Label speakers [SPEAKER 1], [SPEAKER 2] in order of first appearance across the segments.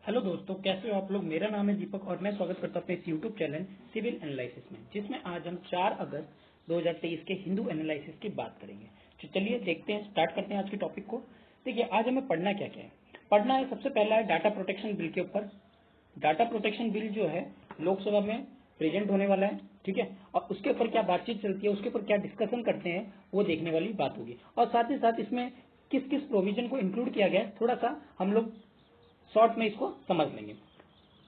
[SPEAKER 1] Hello दोस्तों, कैसे हो आप लोग। मेरा नाम है दीपक और मैं स्वागत करता हूं अपने इस यूट्यूब चैनल सिविल एनालिसिस में, जिसमें आज हम 4 अगस्त 2023 के हिंदू एनालिसिस की बात करेंगे। तो चलिए देखते हैं, स्टार्ट करते हैं आज के टॉपिक को। देखिए, आज हमें पढ़ना क्या क्या है। पढ़ना है, सबसे पहला है डाटा प्रोटेक्शन बिल के ऊपर। डाटा प्रोटेक्शन बिल जो है लोकसभा में प्रेजेंट होने वाला है, ठीक है। और उसके ऊपर क्या बातचीत चलती है, उसके ऊपर क्या डिस्कशन करते हैं, वो देखने वाली बात होगी। और साथ ही साथ इसमें किस किस प्रोविजन को इंक्लूड किया गया है, थोड़ा सा हम लोग शॉर्ट में इसको समझ लेंगे।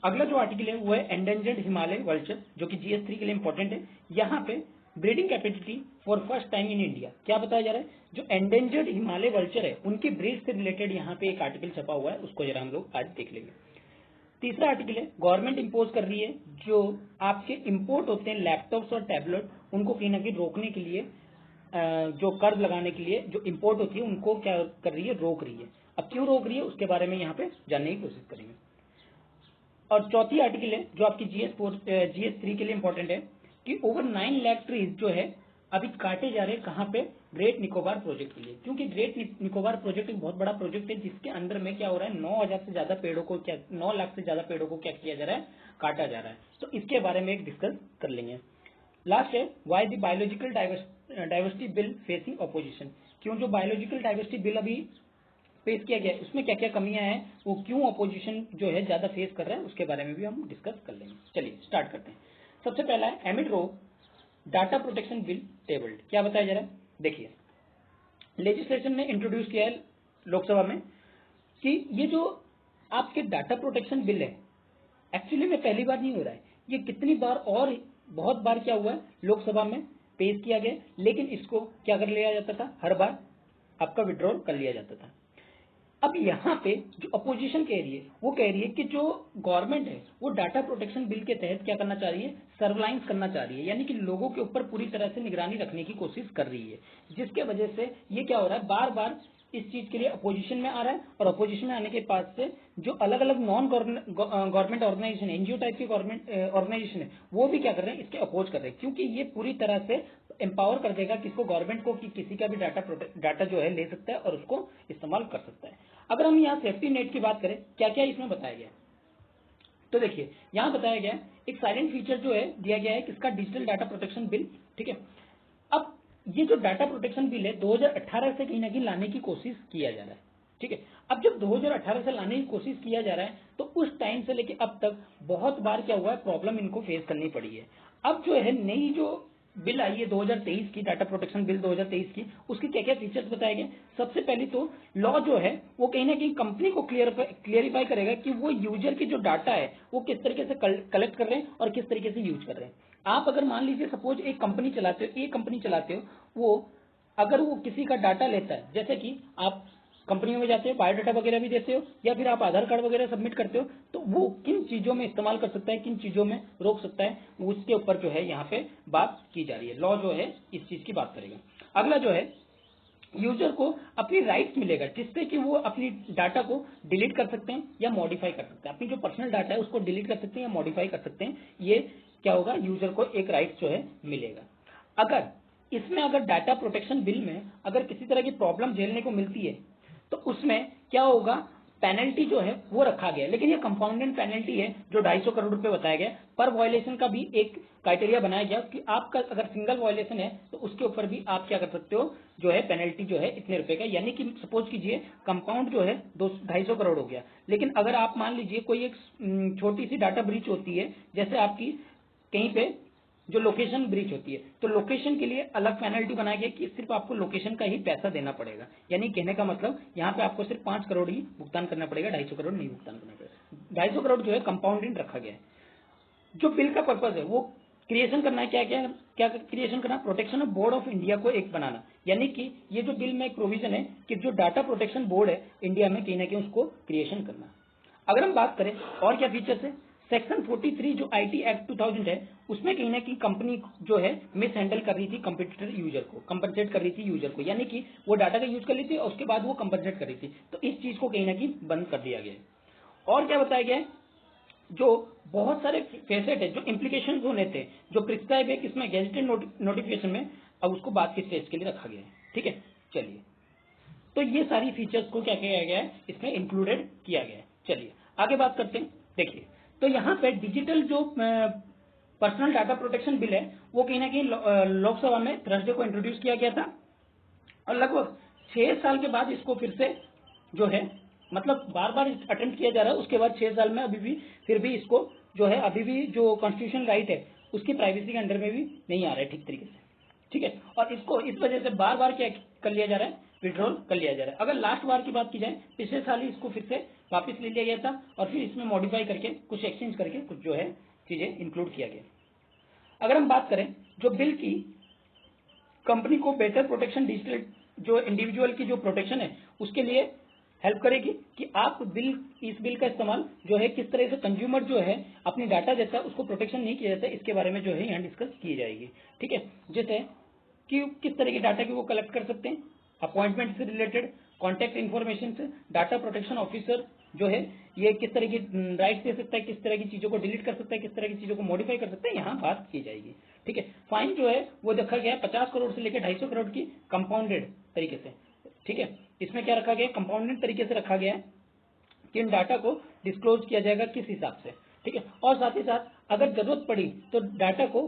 [SPEAKER 1] अगला जो आर्टिकल है वो है एंडेंजर्ड हिमालय वल्चर, जो कि जीएस 3 के लिए इंपॉर्टेंट है। यहाँ पे breeding capacity for first time in India क्या बताया जा रहा है। जो एंडेंजर्ड हिमालय वल्चर है उनकी ब्रीड से रिलेटेड यहाँ पे एक आर्टिकल छपा हुआ है, उसको जरा हम लोग आज देख लेंगे। तीसरा आर्टिकल है गवर्नमेंट इंपोज कर रही है जो आपके इंपोर्ट होते हैं लैपटॉप्स और टैबलेट, उनको कहीं ना कहीं रोकने के लिए, जो कर्ज लगाने के लिए जो इंपोर्ट होती है उनको क्या कर रही है, रोक रही है। अब क्यों रोक रही है उसके बारे में यहाँ पे जानने की कोशिश करेंगे। और चौथी आर्टिकल है जो आपकी जीएस 3 के लिए इंपॉर्टेंट है कि ओवर 9 लाख ट्रीज जो है अभी काटे जा रहे हैं। कहाँ पे? ग्रेट निकोबार प्रोजेक्ट के लिए, क्योंकि ग्रेट निकोबार प्रोजेक्ट एक बहुत बड़ा प्रोजेक्ट है जिसके अंदर में क्या हो रहा है, 9,000 से ज्यादा पेड़ों को, क्या 9 लाख से ज्यादा पेड़ों को क्या किया जा रहा है, काटा जा रहा है। तो इसके बारे में एक डिस्कस कर लेंगे। लास्ट है why the biological diversity bill facing opposition, क्यों जो बायोलॉजिकल डाइवर्सिटी बिल अभी पेश किया गया है उसमें क्या क्या कमियां हैं, वो क्यों अपोजिशन जो है ज्यादा फेस कर रहा है, उसके बारे में भी हम डिस्कस कर लेंगे। चलिए स्टार्ट करते हैं। सबसे पहला है एमिड रो डाटा प्रोटेक्शन बिल टेबल्ड। क्या बताया जा रहा है, देखिए लेजिस्लेशन ने इंट्रोड्यूस किया है लोकसभा में कि ये जो आपके डाटा प्रोटेक्शन बिल है एक्चुअली में पहली बार नहीं हो रहा है, ये कितनी बार और बहुत बार क्या हुआ है लोकसभा में पेश किया गया, लेकिन इसको क्या कर लिया जाता था, हर बार आपका विड्रॉल कर लिया जाता था। अब यहाँ पे जो अपोजिशन कह रही है वो कह रही है कि जो गवर्नमेंट है वो डाटा प्रोटेक्शन बिल के तहत क्या करना चाह रही है, सर्विलांस करना चाह रही है, यानी कि लोगों के ऊपर पूरी तरह से निगरानी रखने की कोशिश कर रही है। जिसके वजह से ये क्या हो रहा है, बार बार इस चीज के लिए अपोजिशन में आ रहा है। और अपोजिशन में आने के पास से जो अलग अलग non government organization, NGO type की गवर्नमेंट ऑर्गेनाइजेशन है, वो भी क्या कर रहे हैं, इसके अपोज कर रहे हैं, क्योंकि ये पूरी तरह से एम्पावर कर देगा किसको, गवर्नमेंट को, कि किसी का भी डाटा जो है ले सकता है और उसको इस्तेमाल कर सकता है। अगर हम यहाँ सेफ्टी नेट की बात करें, क्या क्या इसमें बताया गया है, तो देखिए यहाँ बताया गया है एक साइलेंट फीचर जो है दिया गया है किसका, डिजिटल डाटा प्रोटेक्शन बिल, ठीक है। अब ये जो डाटा प्रोटेक्शन बिल है 2018 से कहीं ना कहीं लाने की कोशिश किया जा रहा है, ठीक है। अब जब 2018 से लाने की कोशिश किया जा रहा है तो उस टाइम से लेके अब तक बहुत बार क्या हुआ है, प्रॉब्लम इनको फेस करनी पड़ी है। अब जो है नई जो बिल आई है 2023 की, डाटा प्रोटेक्शन बिल 2023 की, उसके क्या क्या फीचर्स बताए गए। सबसे पहले तो लॉ जो है वो कहीं ना कहीं कंपनी को क्लियरिफाई करेगा कि वो यूजर की जो डाटा है वो किस तरीके से कलेक्ट कर रहे हैं और किस तरीके से यूज कर रहे हैं। आप अगर मान लीजिए सपोज एक कंपनी चलाते हो, वो अगर वो किसी का डाटा लेता है, जैसे कि आप कंपनियों में जाते हो, बायोडाटा वगैरह भी देते हो, या फिर आप आधार कार्ड वगैरह सबमिट करते हो, तो वो किन चीजों में इस्तेमाल कर सकता है, किन चीजों में रोक सकता है, उसके ऊपर जो है यहाँ पे बात की जा रही है। लॉ जो है इस चीज की बात करेगा। अगला जो है यूजर को अपनी राइट्स मिलेगा, जिससे कि वो अपनी डाटा को डिलीट कर सकते हैं या मॉडिफाई कर सकते हैं। अपनी जो पर्सनल डाटा है उसको डिलीट कर सकते हैं या मॉडिफाई कर सकते हैं। ये क्या होगा, यूजर को एक राइट जो है मिलेगा। अगर इसमें अगर डाटा प्रोटेक्शन बिल में अगर किसी तरह की प्रॉब्लम झेलने को मिलती है तो उसमें क्या होगा, पेनल्टी जो है वो रखा गया है, लेकिन ये कंपाउंडेड पेनल्टी है जो 250 करोड़ रुपए बताया गया। पर वायलेशन का भी एक क्राइटेरिया बनाया गया कि आपका अगर सिंगल वायलेशन है तो उसके ऊपर भी आप क्या कर सकते हो, जो है पेनल्टी जो है इतने रुपए का, यानी कि सपोज कीजिए कंपाउंड जो है 250 करोड़ हो गया, लेकिन अगर आप मान लीजिए कोई एक छोटी सी डाटा ब्रीच होती है, जैसे आपकी कहीं पे जो लोकेशन ब्रीच होती है, तो लोकेशन के लिए अलग पेनल्टी बनाया गया कि सिर्फ आपको लोकेशन का ही पैसा देना पड़ेगा। यानी कहने का मतलब यहाँ पे आपको सिर्फ 5 करोड़ ही भुगतान करना पड़ेगा, 250 करोड़ नहीं भुगतान करना पड़ेगा। 250 करोड़ जो है कंपाउंडिंग रखा गया है। जो बिल का पर्पज है वो क्रिएशन करना है, क्या क्या क्या क्रिएशन करना, protection of board of India को एक बनाना, यानी कि ये जो बिल में एक प्रोविजन है कि जो डाटा प्रोटेक्शन बोर्ड है इंडिया में कहीं ना कहीं उसको क्रिएशन करना। अगर हम बात करें और क्या फीचर्स है, सेक्शन 43 जो आईटी एक्ट 2000 है उसमें कहीं ना कहीं कंपनी जो है मिस हैंडल कर रही थी कंपटीटर यूजर को, कंपनसेट कर रही थी यूजर को, यानी कि वो डाटा का यूज कर रही थी और उसके बाद वो कंपनसेट कर रही थी। तो इस चीज को कहीं ना कहीं बंद कर दिया गया है। और क्या बताया गया है, जो बहुत सारे फेसेट है, जो इम्प्लीकेशन होने थे, जो प्रिस्क्राइब है किसमें, गेजेटेड नोटिफिकेशन में, अब उसको बाद की स्टेज के लिए रखा गया है, ठीक है। चलिए, तो ये सारी फीचर्स को क्या किया गया है, इसमें इंक्लूडेड किया गया है। चलिए आगे बात करते हैं। देखिए, तो यहाँ पे डिजिटल जो पर्सनल डाटा प्रोटेक्शन बिल है वो कहीं ना कहीं लोकसभा में थर्सडे को इंट्रोड्यूस किया गया था और लगभग 6 साल के बाद इसको फिर से जो है मतलब बार बार अटेम्प्ट किया जा रहा है। उसके बाद 6 साल में अभी भी फिर भी इसको जो है अभी भी जो कॉन्स्टिट्यूशन राइट है उसकी प्राइवेसी के अंडर में भी नहीं आ रहा है ठीक तरीके से, ठीक है। और इसको इस वजह से बार बार क्या कर लिया जा रहा है, विड्रॉल कर लिया जा रहा है। अगर लास्ट बार की बात की जाए, पिछले साल ही इसको फिर से वापस ले लिया गया था और फिर इसमें मॉडिफाई करके कुछ एक्सचेंज करके कुछ जो है चीजें इंक्लूड किया गया। अगर हम बात करें जो बिल की कंपनी को बेटर प्रोटेक्शन, डिजिटल जो इंडिविजुअल की जो प्रोटेक्शन है उसके लिए हेल्प करेगी कि आप इस बिल का इस्तेमाल जो है किस तरह से कंज्यूमर जो है अपनी डाटा देता है उसको प्रोटेक्शन नहीं किया जाता है, इसके बारे में जो है यहाँ डिस्कस की जाएगी, ठीक है। जैसे कि किस तरह की डाटा की वो कलेक्ट कर सकते हैं, अपॉइंटमेंट से रिलेटेड, कॉन्टैक्ट इन्फॉर्मेशन से, डाटा प्रोटेक्शन ऑफिसर जो है ये किस तरह की राइट्स दे सकता है, किस तरह की चीजों को डिलीट कर सकता है, किस तरह की चीजों को मॉडिफाई कर सकता है, यहाँ बात की जाएगी, ठीक है। फाइन जो है वो देखा गया है 50 करोड़ से लेकर 250 करोड़ की कंपाउंडेड तरीके से, ठीक है। इसमें क्या रखा गया है, कंपाउंडेड तरीके से रखा गया है कि इन डाटा को डिस्क्लोज किया जाएगा किस हिसाब से, ठीक है। और साथ ही साथ अगर जरूरत पड़ी तो डाटा को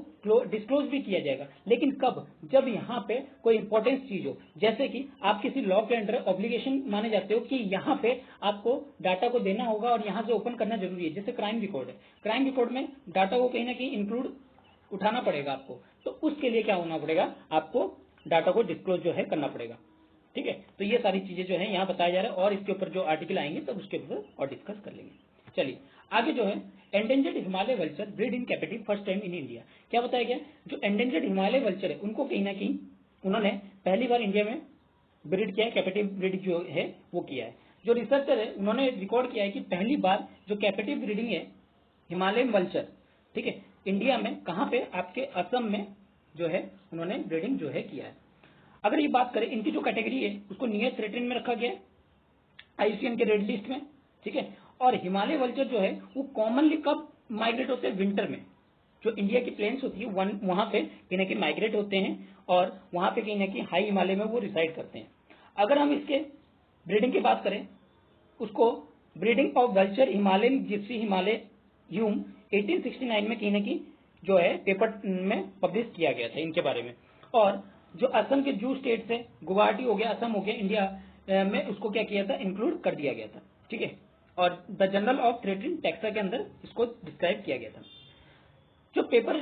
[SPEAKER 1] डिस्क्लोज भी किया जाएगा, लेकिन कब, जब यहाँ पे कोई इंपॉर्टेंट चीज हो, जैसे कि आप किसी लॉ के अंडर ऑब्लिगेशन माने जाते हो कि यहाँ पे आपको डाटा को देना होगा और यहाँ से ओपन करना जरूरी है। जैसे क्राइम रिकॉर्ड है, क्राइम रिकॉर्ड में डाटा को कहीं ना कहीं इंक्लूड उठाना पड़ेगा आपको, तो उसके लिए क्या होना पड़ेगा, आपको डाटा को डिस्क्लोज जो है करना पड़ेगा, ठीक है। तो ये सारी चीजें जो है यहाँ बताया जा रहा है और इसके ऊपर जो आर्टिकल आएंगे तब उसके ऊपर और डिस्कस कर लेंगे। चलिए आगे जो है, endangered Himalaya vulture breed in captive first time in India. क्या बताया गया, जो एंडेंजर्ड हिमालय वल्चर है उनको कहीं ना कहीं उन्होंने पहली बार इंडिया में ब्रीड किया है, कैपिटिव ब्रीड जो है वो किया है। जो रिसर्चर है उन्होंने रिकॉर्ड किया है कि पहली बार जो कैपिटिव ब्रीडिंग है हिमालयन वल्चर, ठीक है, इंडिया में कहाँ पे, आपके असम में जो है उन्होंने ब्रीडिंग जो है किया है। अगर ये बात करें इनकी जो कैटेगरी है उसको नियर थ्रेटेन में रखा गया है आईसीएन के रेड लिस्ट में, ठीक है। और हिमालय वल्चर जो है वो कॉमनली कब माइग्रेट होते हैं, विंटर में। जो इंडिया की प्लेन्स होती है वहां पे कहीं ना कहीं माइग्रेट होते हैं और वहां पे कहीं ना कहीं हाई हिमालय में वो रिसाइड करते हैं। अगर हम इसके ब्रीडिंग की बात करें, उसको breeding of vulture Himalayan Gypsy Himalaya Hume 1869 में कहीं ना कहीं जो है पेपर में पब्लिश किया गया था इनके बारे में। और जो असम के जू स्टेट से गुवाहाटी हो गया, असम हो गया, इंडिया में उसको क्या किया था, इंक्लूड कर दिया गया था, ठीक है। और the journal of threatened taxa के अंदर इसको डिस्क्राइब किया गया था। जो पेपर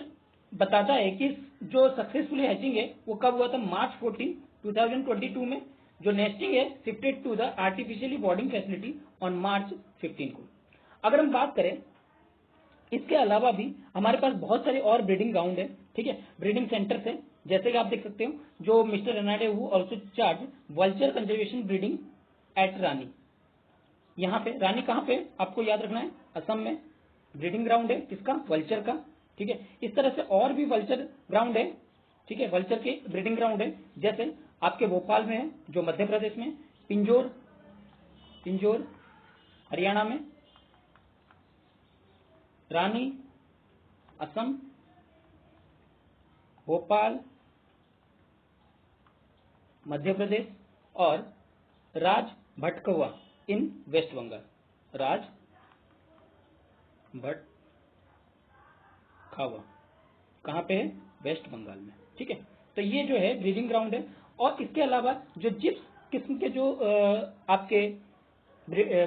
[SPEAKER 1] बताता है कि जो सक्सेसफुली हैचिंग है वो कब हुआ था, मार्च 14, 2022 में। जो नेस्टिंग है shifted to the artificially boarding facility on March 15 को। अगर हम बात करें इसके अलावा भी हमारे पास बहुत सारे और ब्रीडिंग ग्राउंड है, ठीक है, ब्रीडिंग सेंटर्स है। जैसे कि आप देख सकते हो जो mister Ranade who also charge vulture conservation breeding at Rani. यहाँ पे रानी कहाँ पे आपको याद रखना है, असम में ब्रीडिंग ग्राउंड है किसका, वल्चर का, ठीक है। इस तरह से और भी वल्चर ग्राउंड है, ठीक है, वल्चर के ब्रीडिंग ग्राउंड है। जैसे आपके भोपाल में है जो मध्य प्रदेश में, पिंजोर हरियाणा में, रानी असम, भोपाल मध्य प्रदेश और राज भटकवा इन वेस्ट बंगाल, राज भटखावा कहाँ पे है, वेस्ट बंगाल में, ठीक है। तो ये जो है ब्रीडिंग ग्राउंड है। और इसके अलावा जो जिप्स किस्म के जो आपके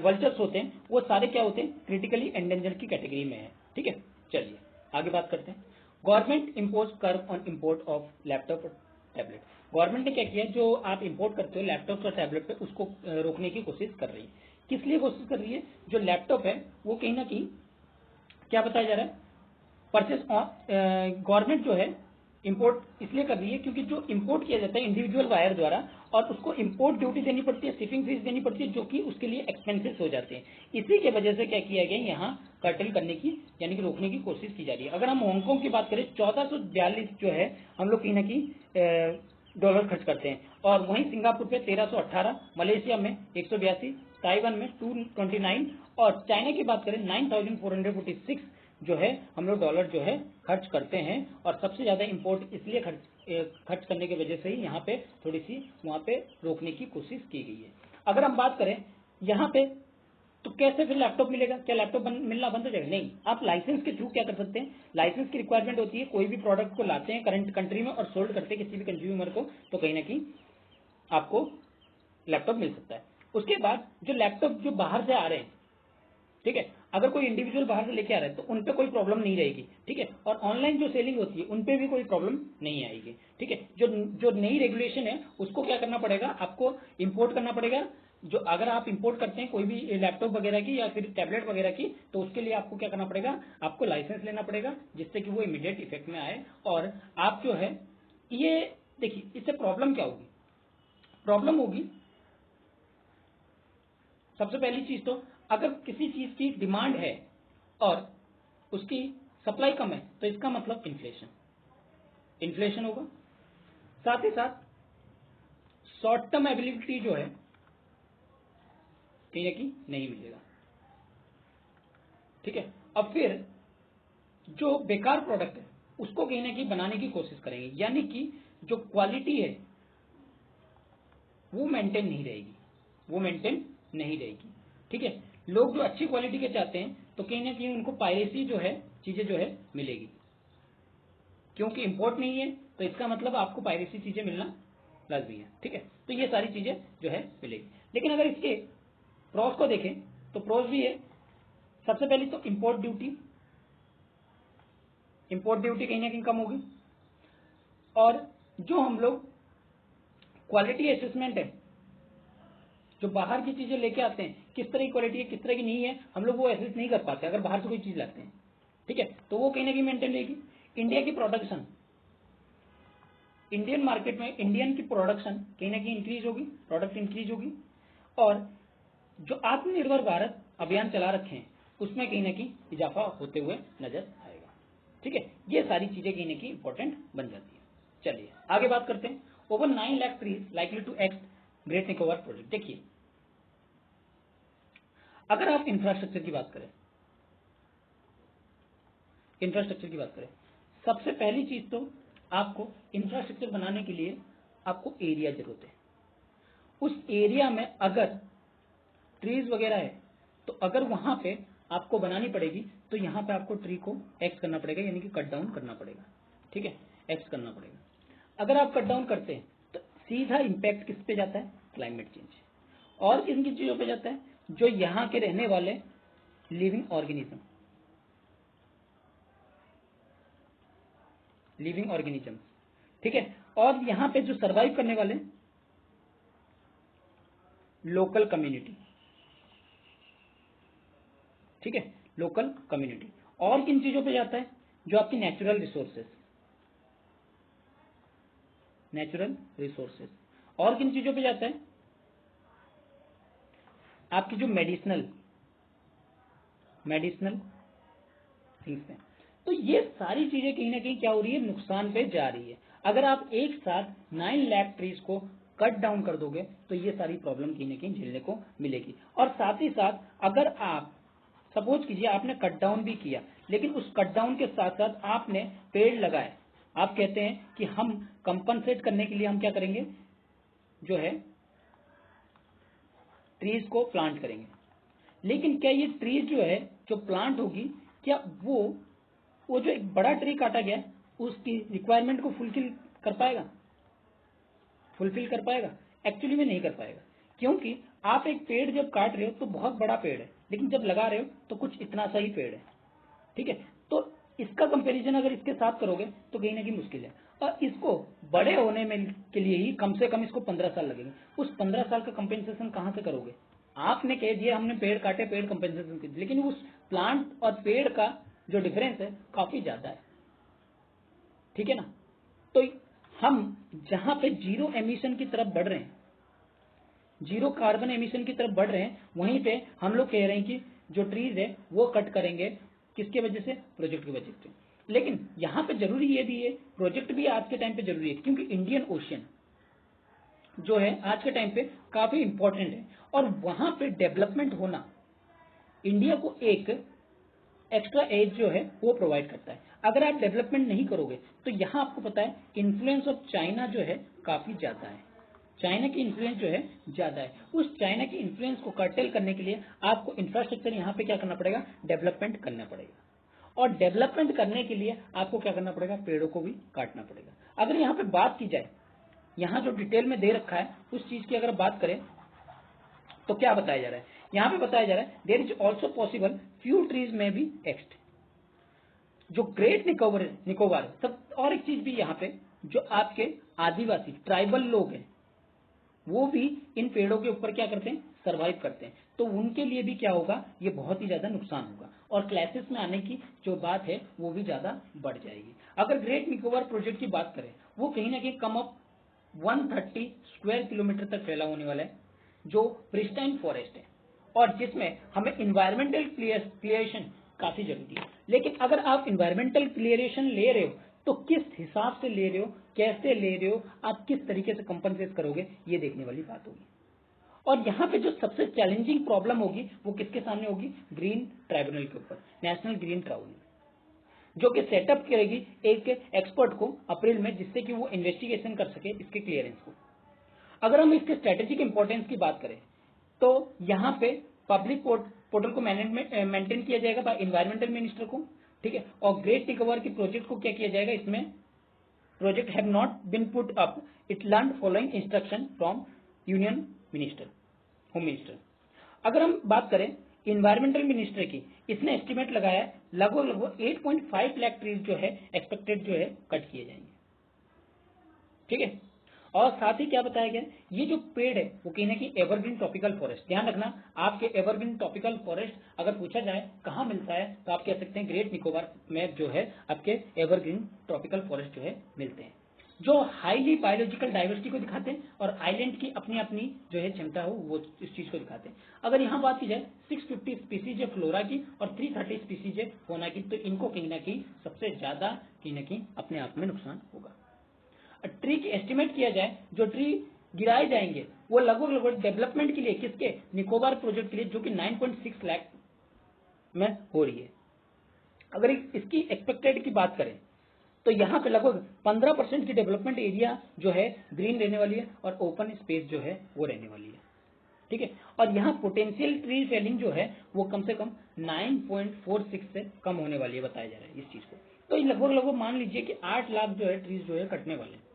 [SPEAKER 1] वल्चर्स होते हैं वो सारे क्या होते हैं, क्रिटिकली एंडेंजर्ड की कैटेगरी में है, ठीक है। चलिए आगे बात करते हैं। Government impose curve on import of laptop और टैबलेट। गवर्नमेंट ने क्या किया, जो आप इंपोर्ट करते हो लैपटॉप और टैबलेट पे उसको रोकने की कोशिश कर रही है। किस लिए कोशिश कर रही है, जो लैपटॉप है वो कहीं ना कहीं क्या बताया जा रहा है, परचेस गवर्नमेंट जो है इंपोर्ट इसलिए कर रही है क्योंकि जो इंपोर्ट किया जाता है इंडिविजुअल वायर द्वारा और उसको इंपोर्ट ड्यूटी देनी पड़ती है, शिपिंग फीस देनी पड़ती है, जो कि उसके लिए एक्सपेंसेस हो जाते हैं। इसी के वजह से क्या किया गया, यहाँ कर्टल करने की यानी कि रोकने की कोशिश की जा रही है। अगर हम हांगकांग की बात करें 1442 जो है हम लोग कहीं ना कहीं डॉलर खर्च करते हैं, और वहीं सिंगापुर पे 1318, मलेशिया में 182, ताइवान में 229 और चाइना की बात करें 9446 जो है हम लोग डॉलर जो है खर्च करते हैं। और सबसे ज्यादा इंपोर्ट इसलिए खर्च करने की वजह से ही यहाँ पे थोड़ी सी वहां पे रोकने की कोशिश की गई है। अगर हम बात करें यहाँ पे तो कैसे फिर लैपटॉप मिलेगा? क्या लैपटॉप मिलना बंद हो जाएगा? नहीं, आप लाइसेंस के थ्रू क्या कर सकते हैं, लाइसेंस की रिक्वायरमेंट होती है, कोई भी प्रोडक्ट को लाते हैं करंट कंट्री में और सोल्ड करते हैं किसी भी कंज्यूमर को, तो कहीं ना कहीं आपको लैपटॉप मिल सकता है। उसके बाद जो लैपटॉप जो बाहर से आ रहे हैं, ठीक है, अगर कोई इंडिविजुअल बाहर से लेके आ रहा है तो उन पे कोई प्रॉब्लम नहीं रहेगी, ठीक है, और ऑनलाइन जो सेलिंग होती है उन पे भी कोई प्रॉब्लम नहीं आएगी, ठीक है। जो जो नई रेगुलेशन है उसको क्या करना पड़ेगा, आपको इंपोर्ट करना पड़ेगा। जो अगर आप इंपोर्ट करते हैं कोई भी लैपटॉप वगैरह की या फिर टैबलेट वगैरह की, तो उसके लिए आपको क्या करना पड़ेगा, आपको लाइसेंस लेना पड़ेगा, जिससे कि वो इमीडिएट इफेक्ट में आए। और आप जो है ये देखिए, इससे प्रॉब्लम क्या होगी, प्रॉब्लम होगी सबसे पहली चीज तो, अगर किसी चीज की डिमांड है और उसकी सप्लाई कम है तो इसका मतलब इन्फ्लेशन, इन्फ्लेशन होगा। साथ ही साथ शॉर्ट टर्म अवेलेबिलिटी जो है कहीं ना कहीं नहीं मिलेगा, ठीक है। अब फिर जो बेकार प्रोडक्ट है उसको कहीं ना कहीं बनाने की कोशिश करेंगे, यानी कि जो क्वालिटी है वो मेंटेन नहीं रहेगी, वो मेंटेन नहीं रहेगी, ठीक है। लोग जो अच्छी क्वालिटी के चाहते हैं तो कहीं ना कहीं उनको पायरेसी जो है चीजें जो है मिलेगी, क्योंकि इंपोर्ट नहीं है तो इसका मतलब आपको पायरेसी चीजें मिलना लाजमी है, ठीक है। तो ये सारी चीजें जो है मिलेगी। लेकिन अगर इसके प्रॉस को देखें तो प्रॉस भी है। सबसे पहले तो इंपोर्ट ड्यूटी, इंपोर्ट ड्यूटी कहीं ना कहीं कम होगी, और जो हम लोग क्वालिटी असेसमेंट है, जो बाहर की चीजें लेके आते हैं, किस तरह की क्वालिटी है किस तरह की नहीं है, हम लोग वो असेस नहीं कर पाते अगर बाहर से कोई चीज लाते हैं, ठीक है। तो वो कहीं ना कहीं मेंटेन रहेगी। इंडिया की प्रोडक्शन, इंडियन मार्केट में इंडियन की प्रोडक्शन कहीं ना कहीं इंक्रीज होगी, प्रोडक्ट इंक्रीज होगी, और जो आत्मनिर्भर भारत अभियान चला रखे हैं उसमें कहीं ना कहीं इजाफा होते हुए नजर आएगा, ठीक है। ये सारी चीजें कहीं ना कहीं इंपॉर्टेंट बन जाती है। चलिए आगे बात करते हैं। Over 9 lakh trees likely to act great Nicobar project. देखिए, अगर आप इंफ्रास्ट्रक्चर की बात करें, इंफ्रास्ट्रक्चर की बात करें, सबसे पहली चीज तो आपको इंफ्रास्ट्रक्चर बनाने के लिए आपको एरिया जरूरत है। उस एरिया में अगर ट्रीज वगैरह है तो अगर वहां पे आपको बनानी पड़ेगी तो यहाँ पे आपको ट्री को एक्स करना पड़ेगा, यानी कि कट डाउन करना पड़ेगा, ठीक है, एक्स करना पड़ेगा। अगर आप कट डाउन करते हैं तो सीधा इंपैक्ट किस पे जाता है, क्लाइमेट चेंज, और किन किन चीजों पे जाता है, जो यहाँ के रहने वाले लिविंग ऑर्गेनिज्म, लिविंग ऑर्गेनिज्म, ठीक है, और यहाँ पे जो सरवाइव करने वाले लोकल कम्युनिटी, ठीक है, लोकल कम्युनिटी। और किन चीजों पे जाता है, जो आपकी नेचुरल रिसोर्सेस, नेचुरल रिसोर्सेस। और किन चीजों पे जाता है, आपकी जो मेडिसिनल, मेडिसिनल थिंग्स हैं। तो ये सारी चीजें कहीं ना कहीं क्या हो रही है, नुकसान पे जा रही है। अगर आप एक साथ 9 लाख ट्रीज को कट डाउन कर दोगे तो ये सारी प्रॉब्लम कहीं ना कहीं झेलने को मिलेगी। और साथ ही साथ अगर आप सपोज कीजिए आपने कट डाउन भी किया, लेकिन उस कट डाउन के साथ साथ आपने पेड़ लगाए, आप कहते हैं कि हम कंपनसेट करने के लिए हम क्या करेंगे, जो है ट्रीज को प्लांट करेंगे। लेकिन क्या ये ट्रीज जो है जो प्लांट होगी, क्या वो जो एक बड़ा ट्री काटा गया उसकी रिक्वायरमेंट को फुलफिल कर पाएगा, फुलफिल कर पाएगा? एक्चुअली में नहीं कर पाएगा, क्योंकि आप एक पेड़ जब काट रहे हो तो बहुत बड़ा पेड़ है, लेकिन जब लगा रहे हो तो कुछ इतना सा ही पेड़ है, ठीक है। तो इसका कंपैरिजन अगर इसके साथ करोगे तो कहीं ना कहीं मुश्किल है, और इसको बड़े होने में के लिए ही कम से कम इसको 15 साल लगेंगे। उस 15 साल का कंपेंसेशन कहां से करोगे? आपने कह दिया हमने पेड़ काटे, पेड़ कंपेंसेशन की, लेकिन उस प्लांट और पेड़ का जो डिफरेंस है काफी ज्यादा है, ठीक है ना। तो हम जहां पे जीरो एमिशन की तरफ बढ़ रहे हैं, जीरो कार्बन एमिशन की तरफ बढ़ रहे हैं, वहीं पे हम लोग कह रहे हैं कि जो ट्रीज है वो कट करेंगे, किसके वजह से, प्रोजेक्ट की वजह से। लेकिन यहां पे जरूरी ये भी है, प्रोजेक्ट भी आज के टाइम पे जरूरी है, क्योंकि इंडियन ओशियन जो है आज के टाइम पे काफी इंपॉर्टेंट है, और वहां पे डेवलपमेंट होना इंडिया को एक एक्स्ट्रा एज जो है वो प्रोवाइड करता है। अगर आप डेवलपमेंट नहीं करोगे तो यहाँ आपको पता है इन्फ्लुएंस ऑफ चाइना जो है काफी ज्यादा है। चाइना की इन्फ्लुएंस जो है ज्यादा है। उस चाइना की इन्फ्लुएंस को कर्टेल करने के लिए आपको इंफ्रास्ट्रक्चर यहाँ पे क्या करना पड़ेगा, डेवलपमेंट करना पड़ेगा। और डेवलपमेंट करने के लिए आपको क्या करना पड़ेगा, पेड़ों को भी काटना पड़ेगा। अगर यहाँ पे बात की जाए, यहाँ जो डिटेल में दे रखा है उस चीज की अगर बात करें तो क्या बताया जा रहा है, यहाँ पे बताया जा रहा है there is also possible few trees may be axed, जो ग्रेट निकोबार सब। और एक चीज भी यहाँ पे, जो आपके आदिवासी ट्राइबल लोग हैं वो भी इन पेड़ों के ऊपर क्या करते हैं, सरवाइव करते हैं, तो उनके लिए भी क्या होगा, ये बहुत ही ज्यादा नुकसान होगा और क्लासेस में आने की जो बात है वो भी ज्यादा बढ़ जाएगी। अगर ग्रेट निकोबार प्रोजेक्ट की बात करें, वो कहीं ना कहीं कम अप 130 स्क्वायर किलोमीटर तक फैला होने वाला है, जो प्रिस्टाइन फॉरेस्ट है और जिसमें हमें इन्वायरमेंटल क्लियरेशन काफी जरूरी है। लेकिन अगर आप इन्वायरमेंटल क्लियरेशन ले रहे हो तो किस हिसाब से ले रहे हो, कैसे ले रहे हो, आप किस तरीके से कंपनसेट करोगे, ये देखने वाली बात होगी। और यहाँ पे जो सबसे चैलेंजिंग प्रॉब्लम होगी वो किसके सामने होगी, ग्रीन ट्राइब्यूनल के ऊपर, नेशनल ग्रीन ट्राइब्यूनल, जो कि सेटअप करेगी एक एक्सपर्ट को अप्रैल में, जिससे कि वो इन्वेस्टिगेशन कर सके इसके क्लियरेंस को। अगर हम इसके स्ट्रेटेजिक इंपॉर्टेंस की बात करें तो यहाँ पे पब्लिक पोर्टल को मेंटेन किया जाएगा बाय इन्वायरमेंटल मिनिस्टर को, ठीक है। और ग्रेट निकोबार की प्रोजेक्ट को क्या किया जाएगा, इसमें project have not been put up, it learn following instruction from union minister, home minister. अगर हम बात करें इन्वायरमेंटल मिनिस्टर की, इसने एस्टिमेट लगाया है लगभग 8.5 लाख ट्रीज जो है एक्सपेक्टेड जो है कट किए जाएंगे, ठीक है। और साथ ही क्या बताया गया, ये जो पेड़ है वो कहीं ना कहीं एवरग्रीन ट्रॉपिकल फॉरेस्ट, ध्यान रखना आपके एवरग्रीन ट्रॉपिकल फॉरेस्ट अगर पूछा जाए कहाँ मिलता है तो आप कह सकते हैं ग्रेट निकोबार में जो है आपके एवरग्रीन ट्रॉपिकल फॉरेस्ट जो है मिलते हैं, जो हाईली बायोलॉजिकल डाइवर्सिटी को दिखाते हैं और आइलैंड की अपनी अपनी जो है क्षमता हो वो इस चीज को दिखाते हैं। अगर यहाँ बात की जाए 650 स्पीसीज है फ्लोरा की और 330 स्पीसीज है फौना की, तो इनको कहीं ना कहीं सबसे ज्यादा कहीं ना कहीं अपने आप में नुकसान होगा। ट्री की एस्टिमेट किया जाए, जो ट्री गिराए जाएंगे वो लगभग डेवलपमेंट के लिए, किसके, निकोबार प्रोजेक्ट के लिए, जो कि 9.6 लाख में हो रही है। अगर इसकी एक्सपेक्टेड की बात करें तो यहाँ पे लगभग 15% की डेवलपमेंट एरिया जो है ग्रीन रहने वाली है और ओपन स्पेस जो है वो रहने वाली है, ठीक है। और यहाँ पोटेंशियल ट्री फेलिंग जो है वो कम से कम 9.46 से कम होने वाली है, बताया जा रहा है इस चीज को। तो लगभग मान लीजिए कि 8 लाख जो है ट्रीज जो है कटने वाले हैं।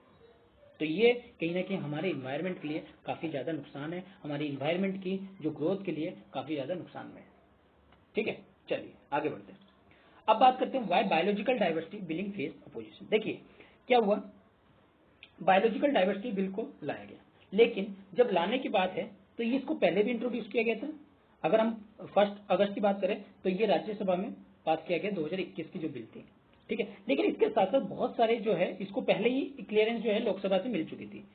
[SPEAKER 1] तो ये कहीं ना कहीं हमारे इन्वायरमेंट के लिए काफी ज्यादा नुकसान है, हमारी इन्वायरमेंट की जो ग्रोथ के लिए काफी ज्यादा नुकसान में है, ठीक है। चलिए आगे बढ़ते हैं। अब बात करते हैं why biological diversity billing face opposition. देखिए क्या हुआ, बायोलॉजिकल डाइवर्सिटी बिल को लाया गया, लेकिन जब लाने की बात है तो ये इसको पहले भी इंट्रोड्यूस किया गया था। अगर हम 1 अगस्त की बात करें तो ये राज्यसभा में पास किया गया 2021 की जो बिल थी, ठीक है। लेकिन इसके साथ साथ बहुत सारे जो है इसको पहले ही क्लियरेंस जो है लोकसभा से मिल चुकी थी।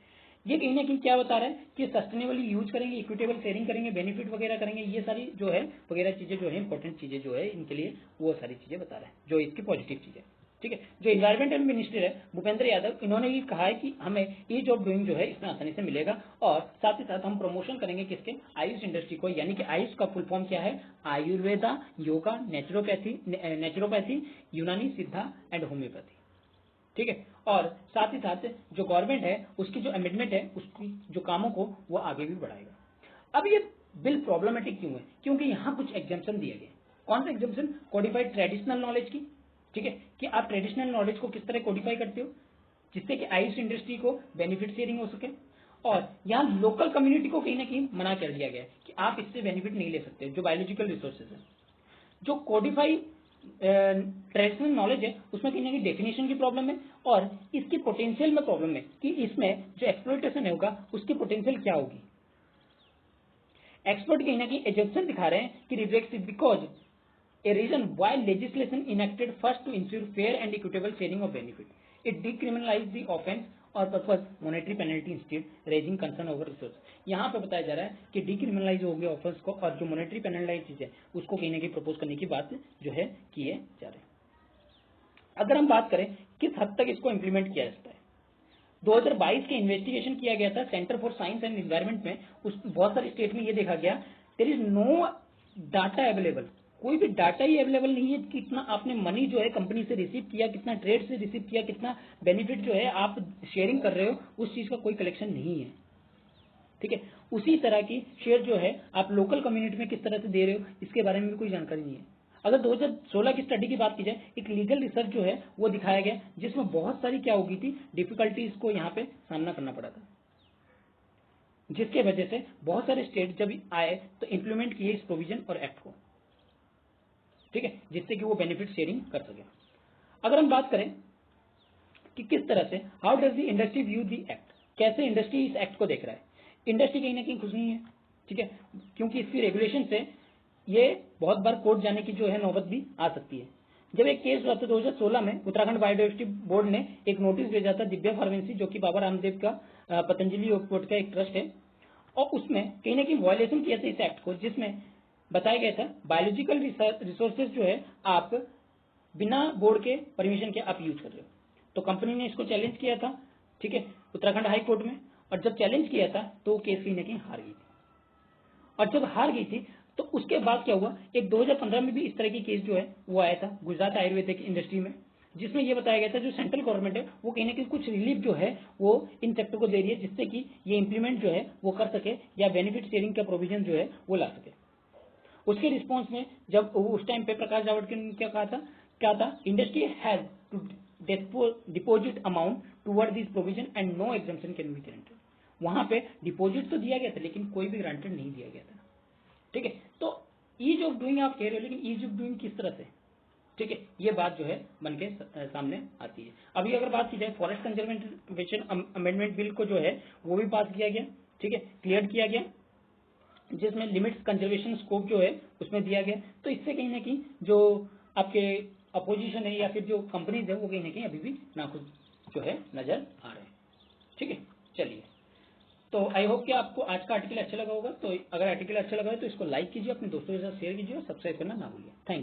[SPEAKER 1] ये कहीं ना कहीं क्या बता रहा है कि सस्टेनेबली यूज करेंगे, इक्विटेबल शेयरिंग करेंगे, बेनिफिट वगैरह करेंगे, ये सारी जो है वगैरह चीजें जो है इंपॉर्टेंट चीजें जो है इनके लिए, वो सारी चीजें बता रहा है जो इसकी पॉजिटिव चीजें, ठीक है। जो इन्वायरमेंटल मिनिस्टर है भूपेंद्र यादव, इन्होंने ये कहा है कि हमें ईज ऑफ डूइंग जो है इसमें आसानी से मिलेगा और साथ ही साथ हम प्रमोशन करेंगे किसके, आयुष इंडस्ट्री को, यानी कि आयुष का फुल फॉर्म क्या है, आयुर्वेदा, योगा, नेचुरोपैथी, यूनानी सिद्धा एंड होम्योपैथी, ठीक है। और साथ ही साथ जो गवर्नमेंट है उसकी जो अमेंडमेंट है उसकी जो कामों को वो आगे भी बढ़ाएगा। अब ये बिल प्रॉब्लमेटिक क्यों है, क्योंकि यहाँ कुछ एग्जाम्पशन दिए गए। कौन सा एग्जाम्पशन, कोडिफाइड ट्रेडिशनल नॉलेज की, ठीक है, कि आप ट्रेडिशनल नॉलेज को किस तरह कोडिफाई करते हो जिससे कि आयुष इंडस्ट्री को बेनिफिट शेयरिंग हो सके। और यहाँ लोकल कम्युनिटी को कहीं ना कहीं मना कर दिया गया है कि आप इससे बेनिफिट नहीं ले सकते, जो बायोलॉजिकल रिसोर्सेज है। जो कोडिफाई ट्रेडिशनल नॉलेज है उसमें कहीं ना कहीं डेफिनेशन की प्रॉब्लम है और इसकी पोटेंशियल में प्रॉब्लम है कि इसमें जो एक्सप्लॉइटेशन होगा उसकी पोटेंशियल क्या होगी। एक्सपर्ट कहीं ना कहीं एजम्पशन दिखा रहे हैं कि reflexive because a reason why legislation enacted first to ensure fair and equitable sharing of benefit. It decriminalized the offense और purpose monetary penalty instead raising concern over resource. यहाँ पे बताया जा रहा है कि डिक्रिमिनलाइज हो गया ऑफेंस को और जो मॉनेटरी पेनल्टाइज चीज है उसको कहीं ना कहीं प्रपोज करने की बात जो है किए जा रहे हैं। अगर हम बात करें किस हद तक इसको इम्प्लीमेंट किया जाता है, 2022 के इन्वेस्टिगेशन किया गया था Centre for Science and Environment में, उस बहुत सारे स्टेट में ये देखा गया there is no data available, कोई भी डाटा ही अवेलेबल नहीं है कि कितना आपने मनी जो है कंपनी से रिसीव किया, कितना ट्रेड से रिसीव किया, कितना बेनिफिट जो है आप शेयरिंग कर रहे हो, उस चीज का कोई कलेक्शन नहीं है। ठीक है। उसी तरह की शेयर जो है आप लोकल कम्युनिटी में किस तरह से दे रहे हो, इसके बारे में भी कोई जानकारी नहीं है। अगर 2016 की स्टडी की बात की जाए, एक लीगल रिसर्च जो है वो दिखाया गया, जिसमें बहुत सारी क्या हो गई थी, डिफिकल्टीज को यहाँ पे सामना करना पड़ा था, जिसके वजह से बहुत सारे स्टेट जब आए तो इंप्लीमेंट किए इस प्रोविजन और एक्ट को, ठीक है, जिससे कि वो बेनिफिट शेयरिंग कर सके। अगर हम बात करें कि किस तरह से how does the industry view the act, कैसे इंडस्ट्री इस एक्ट को देख रहा है, इंडस्ट्री कहीं ना कहीं खुश नहीं है, ठीक है, क्योंकि इसकी रेगुलेशन से ये बहुत बार कोर्ट जाने की जो है नौबत भी आ सकती है। जब एक केस हुआ था 2016 में, उत्तराखंड बायोडाइवर्सिटी बोर्ड ने एक नोटिस भेजा था दिव्या फार्मेसी, जो कि बाबा रामदेव का पतंजलि कोर्ट का एक ट्रस्ट है, और उसमें कहीं ना कहीं वायलेशन किया था इस एक्ट को, जिसमें बताया गया था बायोलॉजिकल रिसोर्सेज जो है आप बिना बोर्ड के परमिशन के आप यूज कर रहे हो। तो कंपनी ने इसको चैलेंज किया था, ठीक है, उत्तराखंड हाई कोर्ट में, और जब चैलेंज किया था तो केस कहीं ना कहीं हार गई थी। और जब हार गई थी तो उसके बाद क्या हुआ, एक 2015 में भी इस तरह की केस जो है वो आया था गुजरात आयुर्वेदिक इंडस्ट्री में, जिसमें ये बताया गया था जो सेंट्रल गवर्नमेंट है वो कहीं ना कहीं कुछ रिलीफ जो है वो इन सेक्टर को दे रही है, जिससे कि ये इंप्लीमेंट जो है वो कर सके या बेनिफिट शेयरिंग का प्रोविजन जो है वो ला सके। उसके रिस्पॉन्स में जब उस टाइम पे प्रकाश जावड़ेकर ने क्या था, industry has to deposit amount toward this provision and no exemption can be granted. वहां पे डिपॉजिट तो दिया गया था लेकिन कोई भी ग्रांटेड नहीं दिया गया था, ठीक है। तो ईज ऑफ डूइंग आप कह रहे हो, लेकिन ईज ऑफ डूइंग किस तरह से, ठीक है, ये बात जो है बन के सामने आती है। अभी अगर बात की जाए फॉरेस्ट कंजर्वेशन अमेंडमेंट बिल को जो है वो भी पास किया गया, ठीक है, क्लियर किया गया, जिसमें लिमिट्स कंजर्वेशन स्कोप जो है उसमें दिया गया। तो इससे कहीं ना कहीं जो आपके अपोजिशन है या फिर जो कंपनीज है वो कहीं ना कहीं अभी भी नाखुश जो है नजर आ रहे हैं, ठीक है। चलिए, तो आई होप कि आपको आज का आर्टिकल अच्छा लगा होगा। तो अगर आर्टिकल अच्छा लगा है तो इसको लाइक कीजिए, अपने दोस्तों के साथ शेयर कीजिए और सब्सक्राइब करना ना भूलिए। Thank you.